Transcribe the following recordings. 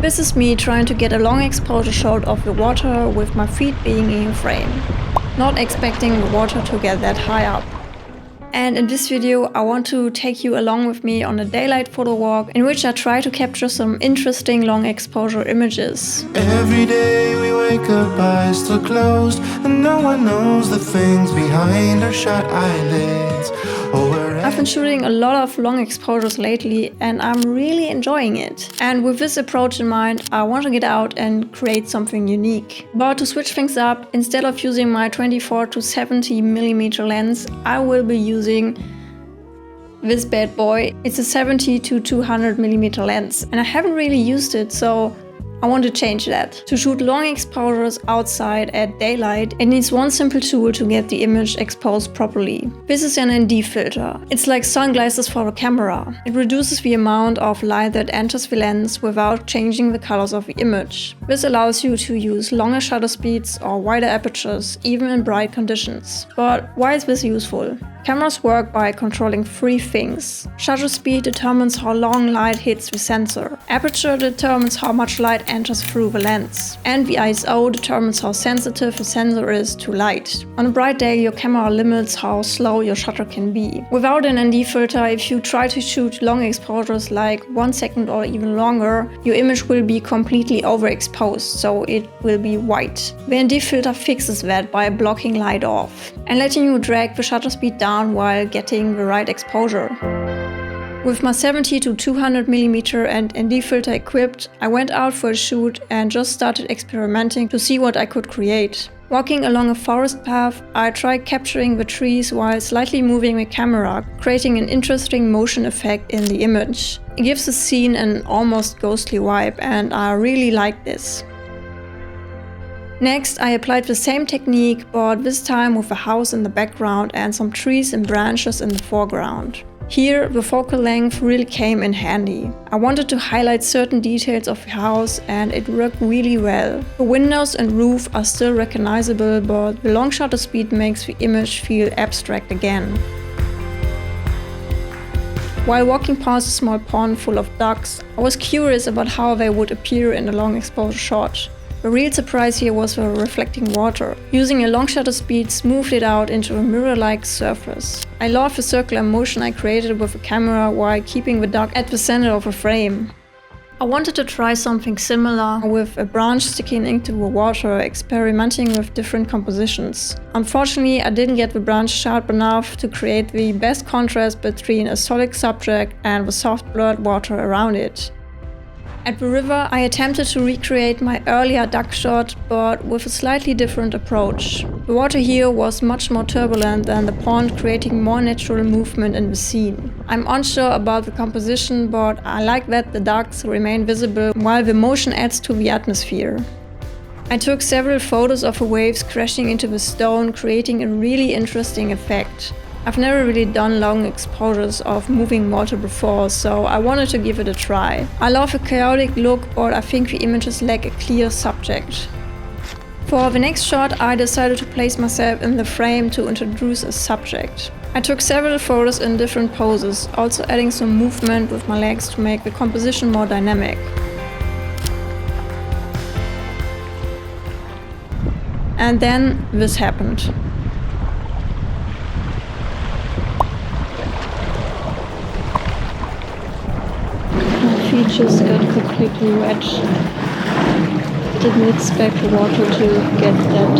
This is me trying to get a long exposure shot of the water with my feet being in frame, not expecting the water to get that high up. And in this video I want to take you along with me on a daylight photo walk in which I try to capture some interesting long exposure images. Every day we wake up, eyes still closed, and no one knows the things behind our shut eyelids. I've been shooting a lot of long exposures lately and I'm really enjoying it. And with this approach in mind, I want to get out and create something unique. But to switch things up, instead of using my 24 to 70mm lens, I will be using this bad boy. It's a 70 to 200mm lens and I haven't really used it, so I want to change that. To shoot long exposures outside at daylight, it needs one simple tool to get the image exposed properly. This is an ND filter. It's like sunglasses for a camera. It reduces the amount of light that enters the lens without changing the colors of the image. This allows you to use longer shutter speeds or wider apertures, even in bright conditions. But why is this useful? Cameras work by controlling three things. Shutter speed determines how long light hits the sensor. Aperture determines how much light enters through the lens. And the ISO determines how sensitive the sensor is to light. On a bright day, your camera limits how slow your shutter can be. Without an ND filter, if you try to shoot long exposures like 1 second or even longer, your image will be completely overexposed, so it will be white. The ND filter fixes that by blocking light off and letting you drag the shutter speed down while getting the right exposure. With my 70 to 200mm and ND filter equipped, I went out for a shoot and just started experimenting to see what I could create. Walking along a forest path, I tried capturing the trees while slightly moving the camera, creating an interesting motion effect in the image. It gives the scene an almost ghostly vibe and I really like this. Next, I applied the same technique, but this time with a house in the background and some trees and branches in the foreground. Here, the focal length really came in handy. I wanted to highlight certain details of the house and it worked really well. The windows and roof are still recognizable, but the long shutter speed makes the image feel abstract again. While walking past a small pond full of ducks, I was curious about how they would appear in a long exposure shot. The real surprise here was the reflecting water. Using a long shutter speed smoothed it out into a mirror-like surface. I love the circular motion I created with the camera while keeping the duck at the center of the frame. I wanted to try something similar with a branch sticking into the water, experimenting with different compositions. Unfortunately, I didn't get the branch sharp enough to create the best contrast between a solid subject and the soft blurred water around it. At the river, I attempted to recreate my earlier duck shot, but with a slightly different approach. The water here was much more turbulent than the pond, creating more natural movement in the scene. I'm unsure about the composition, but I like that the ducks remain visible while the motion adds to the atmosphere. I took several photos of the waves crashing into the stone, creating a really interesting effect. I've never really done long exposures of moving water before, so I wanted to give it a try. I love a chaotic look, but I think the images lack a clear subject. For the next shot, I decided to place myself in the frame to introduce a subject. I took several photos in different poses, also adding some movement with my legs to make the composition more dynamic. And then this happened. My feet just got completely wet. Didn't expect the water to get that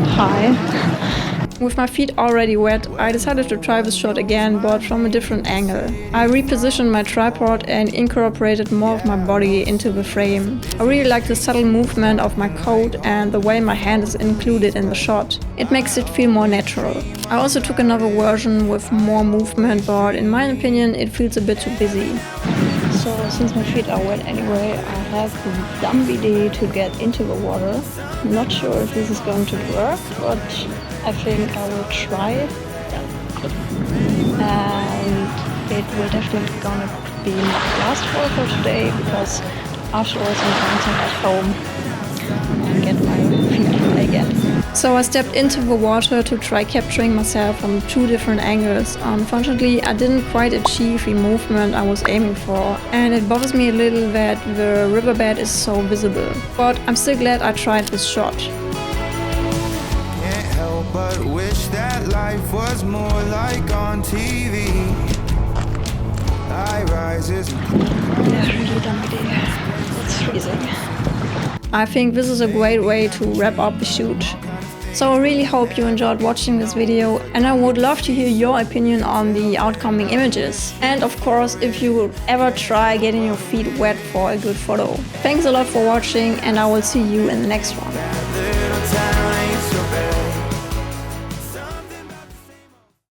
high. With my feet already wet, I decided to try this shot again, but from a different angle. I repositioned my tripod and incorporated more of my body into the frame. I really like the subtle movement of my coat and the way my hand is included in the shot. It makes it feel more natural. I also took another version with more movement, but in my opinion it feels a bit too busy. So since my feet are wet anyway, I have the dumb idea to get into the water. I'm not sure if this is going to work, but I think I will try it. And it will definitely gonna be my last photo for today, because afterwards I'm going to head home and get my feet wet again. So I stepped into the water to try capturing myself from 2 different angles. Unfortunately, I didn't quite achieve the movement I was aiming for, and it bothers me a little that the riverbed is so visible. But I'm still glad I tried this shot. Can't help but wish that life was more like on TV. High rises. Definitely dumb idea. It's freezing. I think this is a great way to wrap up the shoot. So I really hope you enjoyed watching this video, and I would love to hear your opinion on the outcoming images. And of course, if you would ever try getting your feet wet for a good photo. Thanks a lot for watching, and I will see you in the next one.